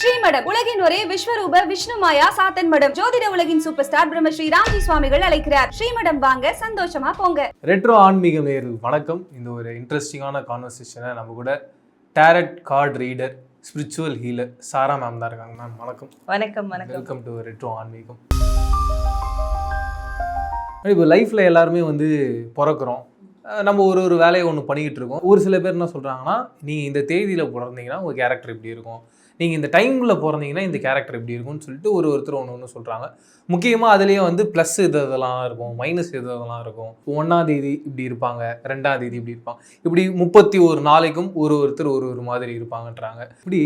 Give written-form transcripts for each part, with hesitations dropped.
ஸ்ரீமடம் உலகின் ஒரே விஸ்வரூப விஷ்ணுமாயா சாத்தன் மடம் ஜோதிட உலகின் சூப்பர் ஸ்டார் பிரம்மஸ்ரீ ராம்ஜி சுவாமிகள் அழைக்கிறார். ஸ்ரீமடம் வாங்க, சந்தோஷமா போங்க. ரெட்ரோ ஆன்மீக நேயர்கள் வணக்கம். இந்த ஒரு இன்ட்ரெஸ்டிங்கான கான்வர்சேஷனை நம்ம கூட tarot card reader, spiritual healer Sara ma'am தான் இருக்காங்க. மேம் வணக்கம். வணக்கம். வணக்கம். வெல்கம் டு ரெட்ரோ ஆன்மீகம். இப்போ லைஃப்பில் எல்லாருமே பிறக்கிறோம், நம்ம ஒரு வேலையை ஒன்று பண்ணிக்கிட்டு இருக்கோம். ஒரு சில பேர் என்ன சொல்கிறாங்கன்னா, நீங்கள் இந்த தேதியில் பிறந்தீங்கன்னா உங்கள் கேரக்டர் இப்படி இருக்கும், நீங்கள் இந்த டைமில் பிறந்தீங்கன்னா இந்த கேரக்டர் எப்படி இருக்கும்னு சொல்லிட்டு ஒருத்தர் ஒன்று சொல்கிறாங்க. முக்கியமாக அதுலேயே ப்ளஸ் இதெல்லாம் இருக்கும், மைனஸ் இதெல்லாம் இருக்கும். 1ஆம் தேதி இப்படி இருப்பாங்க, 2ஆம் தேதி இப்படி இருப்பாங்க, இப்படி 31 நாளைக்கும் ஒருத்தர் ஒரு மாதிரி இருப்பாங்கன்றாங்க. இப்படி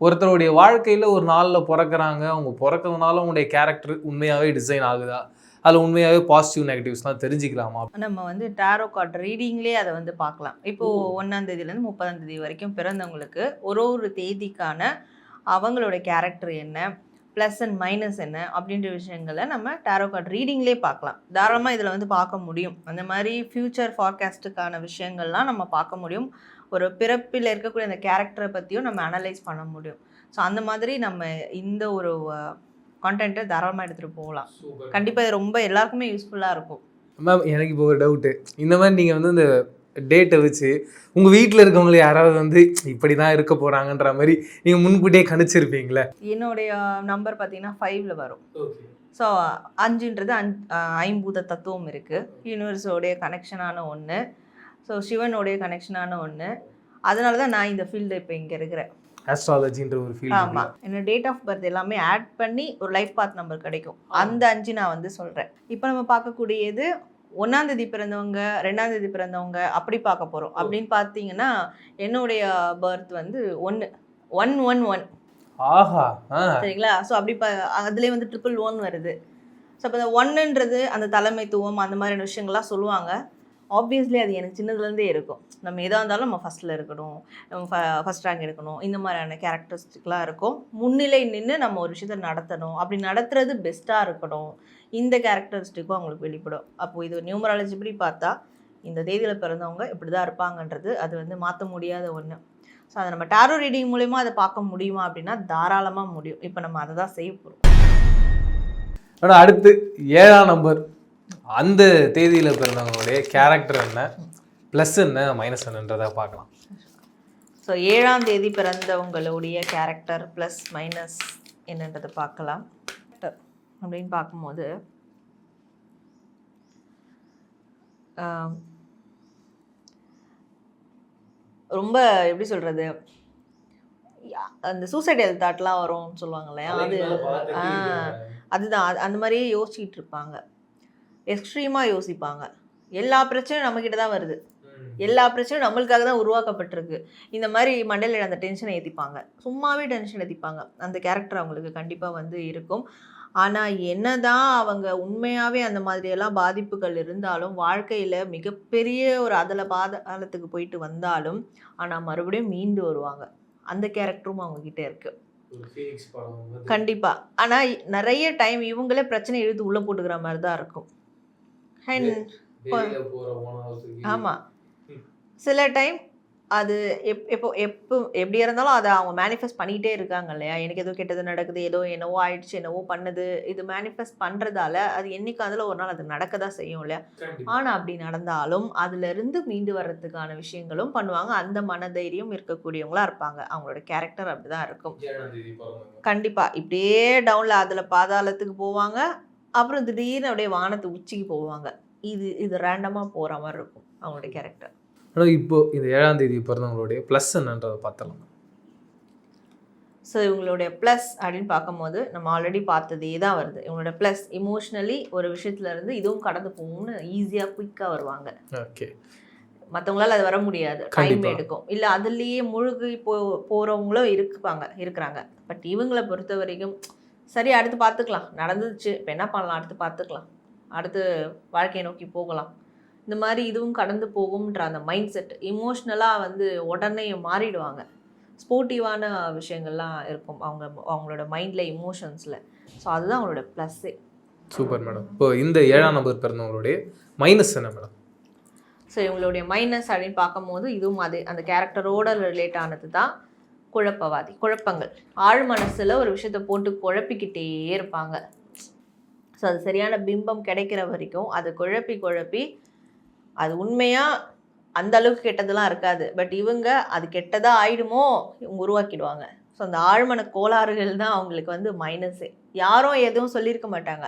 ஒருத்தருடைய வாழ்க்கையில் ஒரு நாளில் பிறக்கிறாங்க, அவங்க பிறக்கிறதுனால அவங்களுடைய கேரக்டர் உண்மையாகவே டிசைன் ஆகுதா, அதில் உண்மையாகவே பாசிட்டிவ் நெகட்டிவ்ஸ்லாம் தெரிஞ்சுக்கலாமா? நம்ம டாரோ கார்டு ரீடிங்லேயே அதை பார்க்கலாம். இப்போது 1ஆம் தேதியிலேருந்து 30ஆம் தேதி வரைக்கும் பிறந்தவங்களுக்கு ஒரு தேதிக்கான அவங்களோட கேரக்டர் என்ன, ப்ளஸ் அண்ட் மைனஸ் என்ன அப்படின்ற விஷயங்களை நம்ம டாரோ கார்டு ரீடிங்லேயே பார்க்கலாம். தாராளமாக இதில் பார்க்க முடியும். அந்த மாதிரி ஃப்யூச்சர் ஃபார்காஸ்ட்டுக்கான விஷயங்கள்லாம் நம்ம பார்க்க முடியும். ஒரு பிறப்பில் இருக்கக்கூடிய அந்த கேரக்டரை பற்றியும் நம்ம அனலைஸ் பண்ண முடியும். ஸோ அந்த மாதிரி நம்ம இந்த ஒரு கான்டென்ட்டை தாராளமாக எடுத்துகிட்டு போகலாம். கண்டிப்பாக இது ரொம்ப எல்லாருக்குமே யூஸ்ஃபுல்லாக இருக்கும். மேம், எனக்கு இப்போ ஒரு டவுட்டு. இந்த மாதிரி நீங்கள் இந்த டேட்டை வச்சு உங்கள் வீட்டில் இருக்கவங்கள யாராவது இப்படி தான் இருக்க போகிறாங்கன்ற மாதிரி நீங்கள் முன்கூட்டியே கணிச்சிருப்பீங்களே? என்னுடைய நம்பர் பார்த்தீங்கன்னா 5ல் வரும். ஸோ 5ன்றது ஐம்பூத தத்துவம் இருக்குது, யூனிவர்ஸோடைய கனெக்ஷனான ஒன்று, ஸோ சிவனுடைய கனெக்ஷனான ஒன்று. அதனால தான் நான் இந்த ஃபீல்டு இப்போ இங்கே இருக்கிறேன். ஆஸ்ட்ராலஜின்ற ஒரு ஃபீல்டு. ஆமாம், என்னோட டேட் ஆஃப் பர்த் எல்லாமே ஆட் பண்ணி ஒரு லைஃப் பாத் நம்பர் கிடைக்கும். அந்த 5 நான் சொல்கிறேன். இப்போ நம்ம பார்க்கக்கூடியது 1ஆம் தேதி பிறந்தவங்க, 2ஆம் தேதி பிறந்தவங்க அப்படி பார்க்க போகிறோம். அப்படின்னு பார்த்தீங்கன்னா என்னுடைய பர்த் 111. ஆஹா, சரிங்களா? ஸோ அப்படி அதுலேயே 111 வருது. ஸோ அப்போ அந்த 1ன்றது அந்த தலைமைத்துவம், அந்த மாதிரியான விஷயங்கள்லாம் சொல்லுவாங்க. ஆப்வியஸ்லி அது எனக்கு சின்னதுலேருந்தே இருக்கும். நம்ம எதாக இருந்தாலும் நம்ம ஃபஸ்ட்டில் இருக்கணும், நம்ம ஃபஸ்ட் ரேங்க் எடுக்கணும், இந்த மாதிரியான கேரக்டரிஸ்டிக்லாம் இருக்கும். முன்னிலை நின்று நம்ம ஒரு விஷயத்தை நடத்தணும், அப்படி நடத்துறது பெஸ்ட்டாக இருக்கணும், இந்த கேரக்டரிஸ்டிக்கும் அவங்களுக்கு வெளிப்படும். அப்போது இது நியூமராலஜி படி பார்த்தா இந்த தேதியில் பிறந்தவங்க இப்படி தான் இருப்பாங்கன்றது அது மாற்ற முடியாத ஒன்று. ஸோ அதை நம்ம டாரோ ரீடிங் மூலமா அதை பார்க்க முடியுமா அப்படின்னா தாராளமாக முடியும். இப்போ நம்ம அதை தான் செய்ய போகிறோம். ஆனால் அடுத்து 7ஆம் நம்பர், அந்த தேதியில் பிறந்தவங்களுடைய கேரக்டர் என்ன, ப்ளஸ் என்ன, மைனஸ் என்னன்றதை பார்க்கலாம். ஸோ 7ஆம் தேதி பிறந்தவங்களுடைய கேரக்டர் ப்ளஸ் மைனஸ் என்னன்றதை பார்க்கலாம். அப்படின்னு பார்க்கும்போது ரொம்ப எப்படி சொல்கிறது, அந்த சூசைடல் தாட்லாம் வரும்னு சொல்லுவாங்க இல்லையா, அதுதான் அந்த மாதிரியே யோசிச்சுட்டு இருப்பாங்க, எக்ஸ்ட்ரீமாக யோசிப்பாங்க. எல்லா பிரச்சனையும் நம்மக்கிட்ட தான் வருது, எல்லா பிரச்சனையும் நம்மளுக்காக தான் உருவாக்கப்பட்டிருக்கு. இந்த மாதிரி மண்டையில் அந்த டென்ஷனை ஏற்றிப்பாங்க, சும்மாவே டென்ஷன் ஏற்றிப்பாங்க. அந்த கேரக்டர் அவங்களுக்கு கண்டிப்பாக இருக்கும். ஆனால் என்னதான் அவங்க உண்மையாகவே அந்த மாதிரியெல்லாம் பாதிப்புகள் இருந்தாலும், வாழ்க்கையில் மிகப்பெரிய ஒரு பாதாளத்துக்கு போயிட்டு வந்தாலும் ஆனால் மறுபடியும் மீண்டு வருவாங்க. அந்த கேரக்டரும் அவங்கக்கிட்ட இருக்குது கண்டிப்பாக. ஆனால் நிறைய டைம் இவங்களே பிரச்சனை இழுத்து உள்ளே போட்டுக்கிற மாதிரி தான் இருக்கும். ஆமாம், சில டைம் அது எப்போ எப்படி இருந்தாலும் அதை அவங்க மேனிஃபெஸ்ட் பண்ணிக்கிட்டே இருக்காங்க இல்லையா. எனக்கு ஏதோ கெட்டது நடக்குது, ஏதோ என்னவோ ஆயிடுச்சு, என்னவோ பண்ணுது, இது மேனிஃபெஸ்ட் பண்ணுறதால அது என்னைக்கு அதில் ஒரு நாள் அது நடக்க தான் செய்யும் இல்லையா. ஆனால் அப்படி நடந்தாலும் அதுலேருந்து மீண்டு வர்றதுக்கான விஷயங்களும் பண்ணுவாங்க. அந்த மனதைரியம் இருக்கக்கூடியவங்களா இருப்பாங்க. அவங்களோட கேரக்டர் அப்படி தான் இருக்கும் கண்டிப்பாக. இப்படியே டவுனில் அதில் பாதாளத்துக்கு போவாங்க, அப்புறம் திடீர்னு அப்படியே வானத்து உச்சிக்கு போவாங்க. இது ரேண்டமாக போகிற மாதிரி இருக்கும் அவங்களோட கேரக்டர். ஆனால் இப்போது இந்த 7ஆம் தேதி பிறந்தவங்களுடைய ப்ளஸ் என்னன்றதை பார்த்தலாம். ஸோ இவங்களுடைய ப்ளஸ் அப்படின்னு பார்க்கும்போது நம்ம ஆல்ரெடி பார்த்ததே தான் வருது. இவங்களோட ப்ளஸ் இமோஷ்னலி ஒரு விஷயத்துலேருந்து இதுவும் கடந்து போகும்னு ஈஸியாக குயிக்காக வருவாங்க. ஓகே, மற்றவங்களால அது வர முடியாது, டைம் எடுக்கும். இல்லை அதுலேயே முழுகி போகிறவங்களும் இருக்கிறாங்க. பட் இவங்களை பொறுத்த வரைக்கும் சரி, அடுத்து பார்த்துக்கலாம், நடந்துச்சு, இப்போ என்ன பண்ணலாம், அடுத்து பார்த்துக்கலாம், அடுத்து வாழ்க்கையை நோக்கி போகலாம், இந்த மாதிரி இதுவும் கடந்து போகும்ன்ற அந்த மைண்ட் செட், இமோஷ்னலாக உடனே மாறிடுவாங்க. ஸ்போர்ட்டிவான விஷயங்கள்லாம் இருக்கும் அவங்களோட மைண்டில், இமோஷன்ஸில். ஸோ அதுதான் அவங்களோட ப்ளஸ்ஸே. Super madam. இப்போ இந்த 7ஆம் நம்பர் பிறந்தவங்களுடைய மைனஸ் என்ன மேடம்? ஸோ இவங்களுடைய மைனஸ் அப்படின்னு பார்க்கும்போது இதுவும் அந்த கேரக்டரோட ரிலேட் ஆனது தான். குழப்பவாதி, குழப்பங்கள், ஆழ் மனசில் ஒரு விஷயத்தை போட்டு குழப்பிக்கிட்டே இருப்பாங்க. ஸோ அது சரியான பிம்பம் கிடைக்கிற வரைக்கும் அது குழப்பி அது உண்மையாக அந்த அளவுக்கு கெட்டதெல்லாம் இருக்காது, பட் இவங்க அது கெட்டதாக ஆயிடுமோ இவங்க உருவாக்கிடுவாங்க. ஸோ அந்த ஆழ்மன கோளாறுகள் தான் அவங்களுக்கு வந்து மைனஸே. யாரும் எதுவும் சொல்லியிருக்க மாட்டாங்க,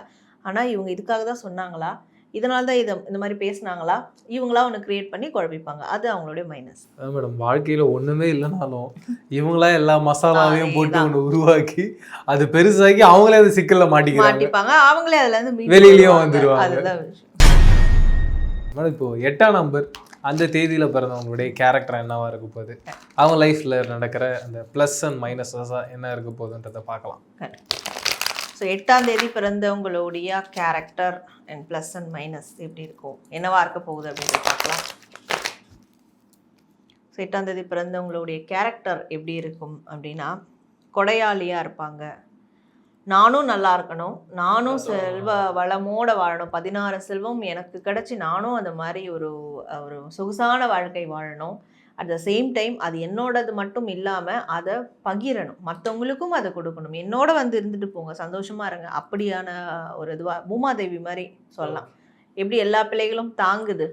ஆனால் இவங்க இதுக்காக தான் சொன்னாங்களா, இதனால தான் இந்த மாதிரி பேசுனாங்களா, இவங்களா ஒன்று கிரியேட் பண்ணி குழப்பிப்பாங்க. அது அவங்களுடைய மைனஸ். மேடம் வாழ்க்கையில் ஒன்றுமே இல்லைனாலும் இவங்களா எல்லா மசாலாவையும் போட்டு ஒன்று உருவாக்கி அது பெருசாக்கி அவங்களே அது சிக்கலில் மாட்டிப்பாங்க, அவங்களே அதுல இருந்து வெளியிலயும் வந்துருவாங்க. அதுதான் விஷயம். மேடம் இப்போ 8ஆம் நம்பர் அந்த தேதியில் பிறந்தவங்களுடைய கேரக்டர் என்னவா இருக்க போகுது, அவங்க லைஃப்பில் நடக்கிற அந்த ப்ளஸ் அண்ட் மைனஸஸாக என்ன இருக்க போகுதுன்றதை பார்க்கலாம். ஸோ 8ஆம் தேதி பிறந்தவங்களுடைய character and plus and minus எப்படி இருக்கும், என்னவா இருக்க போகுது அப்படின்றத பார்க்கலாம். ஸோ 8ஆம் தேதி பிறந்தவங்களுடைய கேரக்டர் எப்படி இருக்கும் அப்படின்னா, கொடையாளியாக இருப்பாங்க. நானும் நல்லா இருக்கணும், நானும் செல்வ வளமோட வாழணும், 16 செல்வம் எனக்கு கிடச்சி நானும் அந்த மாதிரி ஒரு சொகுசான வாழ்க்கை வாழணும். அட் த சேம் டைம் அது என்னோடது மட்டும் இல்லாமல் அதை பகிரணும், மற்றவங்களுக்கும் அதை கொடுக்கணும். என்னோட வந்து இருந்துட்டு போங்க, சந்தோஷமாக இருங்க, அப்படியான ஒரு இதுவாக பூமாதேவி மாதிரி சொல்லலாம். எப்படி எல்லா பிள்ளைகளும் தாங்குது,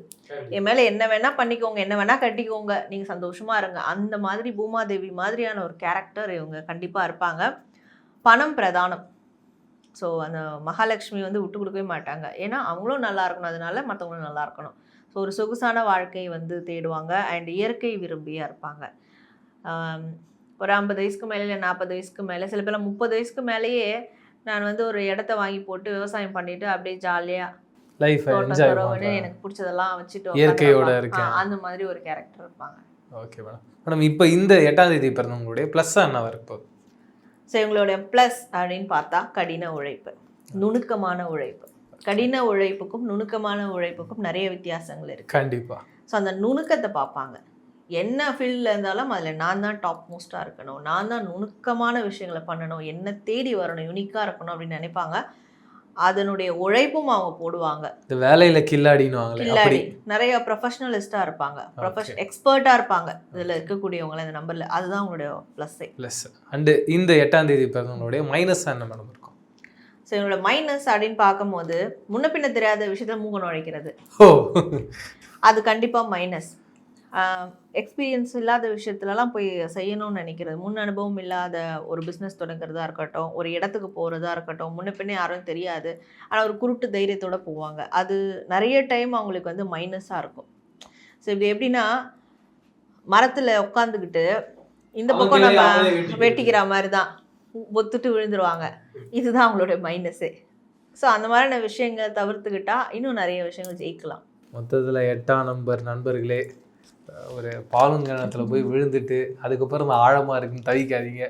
என் மேலே என்ன வேணால் பண்ணிக்கோங்க, என்ன வேணால் கட்டிக்கோங்க, நீங்கள் சந்தோஷமாக இருங்க, அந்த மாதிரி பூமாதேவி மாதிரியான ஒரு கேரக்டர் இவங்க கண்டிப்பாக இருப்பாங்க. பணம் பிரதானம். ஸோ அந்த மகாலட்சுமி வந்து விட்டு கொடுக்கவே மாட்டாங்க, ஏன்னா அவங்களும் நல்லா இருக்கணும், அதனால மற்றவங்களும் நல்லா இருக்கணும். ஸோ ஒரு சொகுசான வாழ்க்கை வந்து தேடுவாங்க. அண்ட் இயற்கை விரும்பியாக இருப்பாங்க. ஒரு 50 வயசுக்கு மேலே இல்லை 40 வயசுக்கு மேலே, சில பேர் 30 வயசுக்கு மேலேயே நான் வந்து ஒரு இடத்த வாங்கி போட்டு விவசாயம் பண்ணிட்டு அப்படியே ஜாலியாக லைஃப் எனக்கு பிடிச்சதெல்லாம் வச்சுட்டு இயற்கையோட இருக்கேன், அந்த மாதிரி ஒரு கேரக்டர் இருப்பாங்க. Okay madam. மேடம் இப்போ இந்த 8ஆம் தேதி பிறந்தவங்களுடைய ப்ளஸ் என்னவா இருக்க போகுது? ஸோ இவங்களுடைய ப்ளஸ் அப்படின்னு பார்த்தா கடின உழைப்பு, நுணுக்கமான உழைப்பு. கடின உழைப்புக்கும் நுணுக்கமான உழைப்புக்கும் நிறைய வித்தியாசங்கள் இருக்குது கண்டிப்பாக. ஸோ அந்த நுணுக்கத்தை பார்ப்பாங்க. என்ன ஃபீல்டில் இருந்தாலும் அதில் நான் தான் டாப் மோஸ்ட்டாக இருக்கணும், நான் தான் நுணுக்கமான விஷயங்களை பண்ணணும், என்ன தேடி வரணும், யூனிக்காக இருக்கணும் அப்படின்னு நினைப்பாங்க. அதனுடைய உழைப்பும் அவங்க போடுவாங்க. இந்த வேலையில் கில்லாடி நிறைய ப்ரொஃபஷனலிஸ்டாக இருப்பாங்க, எக்ஸ்பர்ட்டாக இருப்பாங்க இதில் இருக்கக்கூடியவங்கள இந்த நம்பரில். அதுதான் அவங்களுடைய ப்ளஸ். அண்டு இந்த 8ஆம் தேதி பிறந்தவங்களுடைய மைனஸ் என்ன மேடம் இருக்கும்? ஸோ இவங்களோட மைனஸ் அப்படின்னு பார்க்கும்போது முன்ன பின்ன தெரியாத விஷயத்தில் மூக்க நுழைக்கிறது, அது கண்டிப்பாக மைனஸ். எக்ஸ்பீரியன்ஸ் இல்லாத விஷயத்துலலாம் போய் செய்யணும்னு நினைக்கிறது, முன் அனுபவம் இல்லாத ஒரு பிஸ்னஸ் தொடங்குறதா இருக்கட்டும், ஒரு இடத்துக்கு போகிறதா இருக்கட்டும், முன்ன பின்னே யாரும் தெரியாது, ஆனால் ஒரு குருட்டு தைரியத்தோடு போவாங்க. அது நிறைய டைம் அவங்களுக்கு வந்து மைனஸாக இருக்கும். ஸோ இப்படி எப்படின்னா, மரத்தில் உட்காந்துக்கிட்டு இந்த பக்கம் நம்ம வெட்டிக்கிற மாதிரி தான் ஒத்துட்டு விழுந்துருவாங்க. இதுதான் அவங்களோட மைனஸே. ஸோ அந்த மாதிரியான விஷயங்கள் தவிர்த்துக்கிட்டா இன்னும் நிறைய விஷயங்கள் ஜெயிக்கலாம். மொத்தத்தில் 8ஆம் நம்பர் நண்பர்களே, ஒரு பாலுங்கணத்தில் போய் விழுந்துட்டு அதுக்கப்புறம் ஆழமாக இருக்குன்னு தவிக்காதீங்க,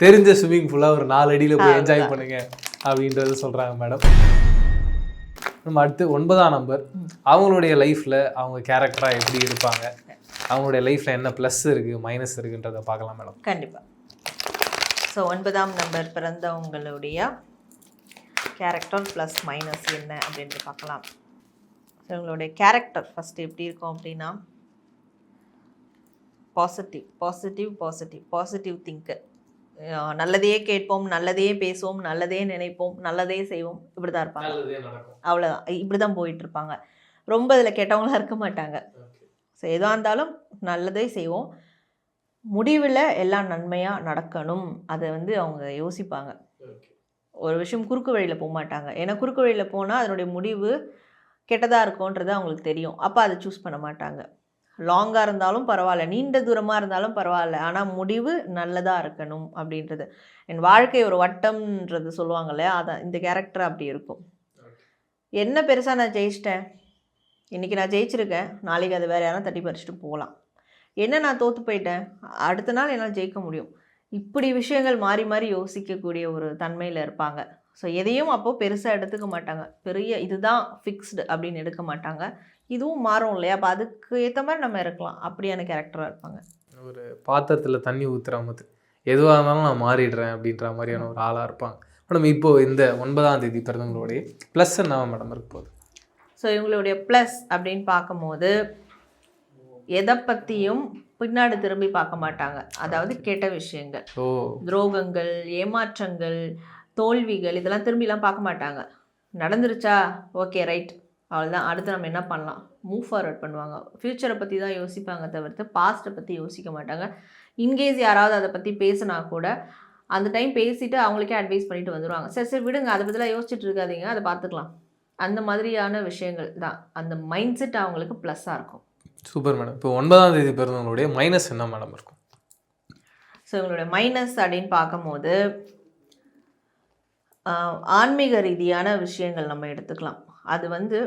தெரிஞ்ச ஸ்விம்மிங் ஃபுல்லாக ஒரு 4 அடியில் போய் என்ஜாய் பண்ணுங்க அப்படின்றத சொல்கிறாங்க மேடம். நம்ம அடுத்து 9ஆம் நம்பர், அவங்களுடைய லைஃப்பில் அவங்க கேரக்டராக எப்படி இருப்பாங்க, அவங்களுடைய லைஃப்பில் என்ன ப்ளஸ் இருக்குது மைனஸ் இருக்குன்றதை பார்க்கலாம் மேடம். கண்டிப்பாக. ஸோ 9ஆம் நம்பர் பிறந்தவங்களுடைய கேரக்டர் ப்ளஸ் மைனஸ் என்ன அப்படின்ட்டு பார்க்கலாம். ஸோ இவங்களுடைய கேரக்டர் ஃபஸ்ட்டு எப்படி இருக்கும் அப்படின்னா, பாசிட்டிவ் திங்கர். நல்லதையே கேட்போம், நல்லதையே பேசுவோம், நல்லதையே நினைப்போம், நல்லதே செய்வோம், இப்படி தான் இருப்பாங்க. அவ்வளோதான், இப்படி தான் போயிட்டுருப்பாங்க. ரொம்ப இதில் கெட்டவங்களாக இருக்க மாட்டாங்க. ஸோ எதாக இருந்தாலும் நல்லதே செய்வோம், முடிவில் எல்லாம் நன்மையாக நடக்கணும், அதை வந்து அவங்க யோசிப்பாங்க. ஒரு விஷயம் குறுக்கு வழியில் போக மாட்டாங்க, ஏன்னா குறுக்கு வழியில் போனால் அதனுடைய முடிவு கெட்டதாக இருக்கும்ன்றது அவங்களுக்கு தெரியும். அப்போ அதை சூஸ் பண்ண மாட்டாங்க. லாங்காக இருந்தாலும் பரவாயில்ல, நீண்ட தூரமாக இருந்தாலும் பரவாயில்ல, ஆனால் முடிவு நல்லதாக இருக்கணும் அப்படின்றது. என் வாழ்க்கை ஒரு வட்டம்ன்றது சொல்லுவாங்க இல்லையா, அதான் இந்த கேரக்டர் அப்படி இருக்கும். என்ன பெருசாக நான் ஜெயிச்சிட்டேன், இன்றைக்கி நான் ஜெயிச்சிருக்கேன், நாளைக்கு அது வேறு யாரும் தட்டி பறிச்சுட்டு போகலாம். என்ன நான் தோற்று போயிட்டேன், அடுத்த நாள் என்னால் ஜெயிக்க முடியும். இப்படி விஷயங்கள் மாறி மாறி யோசிக்கக்கூடிய ஒரு தன்மையில் இருப்பாங்க. ஸோ எதையும் அப்போது பெருசாக எடுத்துக்க மாட்டாங்க, பெரிய இதுதான் ஃபிக்ஸ்டு அப்படின்னு எடுக்க மாட்டாங்க. இதுவும் மாறும் இல்லையா, அப்போ அதுக்கு ஏற்ற மாதிரி நம்ம இருக்கலாம், அப்படியான கேரக்டராக இருப்பாங்க. ஒரு பாத்திரத்தில் தண்ணி ஊற்றுறாமது எதுவாக இருந்தாலும் நான் மாறிடுறேன் அப்படின்ற மாதிரியான ஒரு ஆளாக இருப்பாங்க மேடம். இப்போது இந்த 9ஆம் தேதி பிறந்தவங்களுடைய ப்ளஸ் என்ன மேடம் இருக்க போகுது? ஸோ இவங்களுடைய ப்ளஸ் அப்படின்னு பார்க்கும்போது எதை பற்றியும் பின்னாடி திரும்பி பார்க்க மாட்டாங்க. அதாவது கெட்ட விஷயங்கள், துரோகங்கள், ஏமாற்றங்கள், தோல்விகள் இதெல்லாம் திரும்பிலாம் பார்க்க மாட்டாங்க. நடந்துருச்சா, ஓகே ரைட், அவ்வளோதான், அடுத்து நம்ம என்ன பண்ணலாம், மூவ் ஃபார்வர்ட் பண்ணுவாங்க. ஃப்யூச்சரை பற்றி தான் யோசிப்பாங்க தவிர்த்து பாஸ்ட்டை பற்றி யோசிக்க மாட்டாங்க. இன்கேஸ் யாராவது அதை பற்றி பேசினா கூட அந்த டைம் பேசிட்டு அவங்களுக்கே அட்வைஸ் பண்ணிட்டு வந்துடுவாங்க. சரி சரி விடுங்க, அதை பற்றிலாம் யோசிச்சுட்டு இருக்காதீங்க, அதை பார்த்துக்கலாம். அந்த மாதிரியான விஷயங்கள் தான் அந்த மைண்ட் செட் அவங்களுக்கு ப்ளஸ்ஸாக இருக்கும். Super madam. இப்போ 9ஆம் தேதி பிறந்தவங்களுடைய மைனஸ் என்ன மேடம் இருக்கும்? ஸோ இவங்களுடைய மைனஸ் அப்படின்னு பார்க்கும்போது ஆன்மீக ரீதியான விஷயங்கள் நம்ம எடுத்துக்கலாம். அது வந்து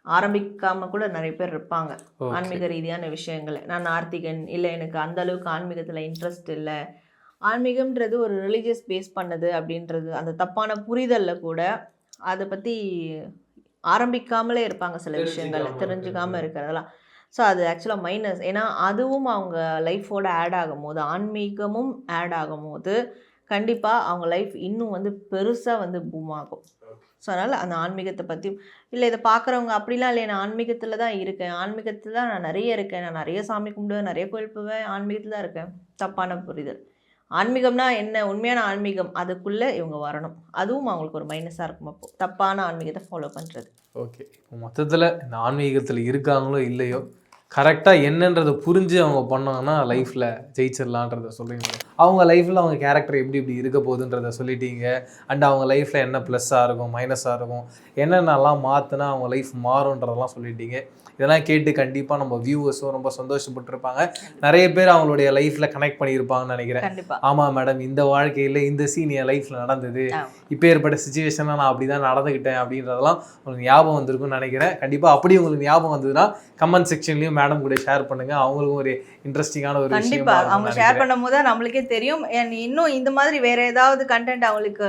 ஆரம்பிக்காமல் கூட நிறைய பேர் இருப்பாங்க. ஆன்மீக ரீதியான விஷயங்கள், நான் நார்த்திகன் இல்லை, எனக்கு அந்த அளவுக்கு ஆன்மீகத்தில் இன்ட்ரெஸ்ட் இல்லை, ஆன்மீகம்ன்றது ஒரு ரிலீஜியஸ் பேஸ் பண்ணது அப்படின்றது அந்த தப்பான புரிதலில் கூட அதை பற்றி ஆரம்பிக்காமலே இருப்பாங்க. சில விஷயங்கள் தெரிஞ்சுக்காமல் இருக்கிறதெல்லாம். ஸோ அது ஆக்சுவலாக மைனஸ். ஏன்னா அதுவும் அவங்க லைஃபோட ஆட் ஆகும் போது, ஆன்மீகமும் ஆட் ஆகும் போது கண்டிப்பாக அவங்க லைஃப் இன்னும் வந்து பெருசாக வந்து பூம் ஆகும். ஸோ அதனால் அந்த ஆன்மீகத்தை பற்றியும் இல்லை, இதை பார்க்குறவங்க அப்படிலாம் இல்லை, நான் ஆன்மீகத்தில் தான் இருக்கேன், ஆன்மீகத்தில் தான் நான் நிறைய இருக்கேன், நான் நிறைய சாமி கும்பிடுவேன், நிறைய கோயில் போவேன், ஆன்மீகத்தில் தான் இருக்கேன், தப்பான புரிதல். ஆன்மீகம்னா என்ன, உண்மையான ஆன்மீகம் அதுக்குள்ளே இவங்க வரணும். அதுவும் அவங்களுக்கு ஒரு மைனஸாக இருக்கும் அப்போ தப்பான ஆன்மீகத்தை ஃபாலோ பண்ணுறது. ஓகே, இப்போ மொத்தத்தில் இந்த ஆன்மீகத்தில் இருக்காங்களோ இல்லையோ கரெக்டாக என்னன்றதை புரிஞ்சு அவங்க பண்ணாங்கன்னா லைஃப்பில் ஜெயிச்சிடலான்றத சொல்கிறீங்க. அவங்க லைஃப்பில் அவங்க கேரக்டர் எப்படி இருக்க போகுதுன்றதை சொல்லிட்டீங்க. அண்ட் அவங்க லைஃப்பில் என்ன ப்ளஸ்ஸாக இருக்கும், மைனஸாக இருக்கும், என்னென்னலாம் மாற்றினா அவங்க லைஃப் மாறுன்றதெல்லாம் சொல்லிட்டீங்க. இதெல்லாம் கேட்டு கண்டிப்பாக நம்ம வியூவர்ஸும் ரொம்ப சந்தோஷப்பட்டிருப்பாங்க. நிறைய பேர் அவங்களுடைய லைஃப்பில் கனெக்ட் பண்ணியிருப்பாங்கன்னு நினைக்கிறேன். ஆமாம் மேடம், இந்த வாழ்க்கையில் இந்த சீன் என் லைஃப்பில் நடந்தது, இப்போ ஏற்பட்ட சுச்சுவேஷனாக நான் அப்படி தான் நடந்துக்கிட்டேன் அப்படின்றதெல்லாம் உங்களுக்கு ஞாபகம் வந்திருக்குன்னு நினைக்கிறேன். கண்டிப்பாக அப்படி உங்களுக்கு ஞாபகம் வந்ததுன்னா கமெண்ட் செக்ஷன்லையும் மேடம் கூட ஷேர் பண்ணுங்க. அவங்களுக்கும் ஒரு இன்ட்ரெஸ்டிங்கான ஒரு விஷயம் கண்டிப்பாக அவங்க ஷேர் பண்ணும் போது நம்மளுக்கே தெரியும். இன்னும் இந்த மாதிரி வேற ஏதாவது கண்டென்ட் அவங்களுக்கு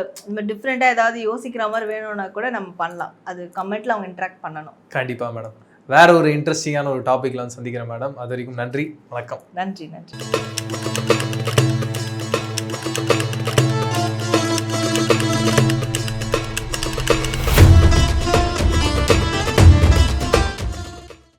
டிஃப்ரெண்ட்டாக ஏதாவது யோசிக்கிற மாதிரி வேணும்னா கூட நம்ம பண்ணலாம். அது கமெண்ட்ல அவங்க இன்ட்ராக்ட் பண்ணணும். கண்டிப்பாக மேடம். வேற ஒரு இன்ட்ரெஸ்டிங்கான ஒரு டாபிக்ல வந்து சந்திக்கிறேன் மேடம். அது வரைக்கும் நன்றி, வணக்கம். நன்றி.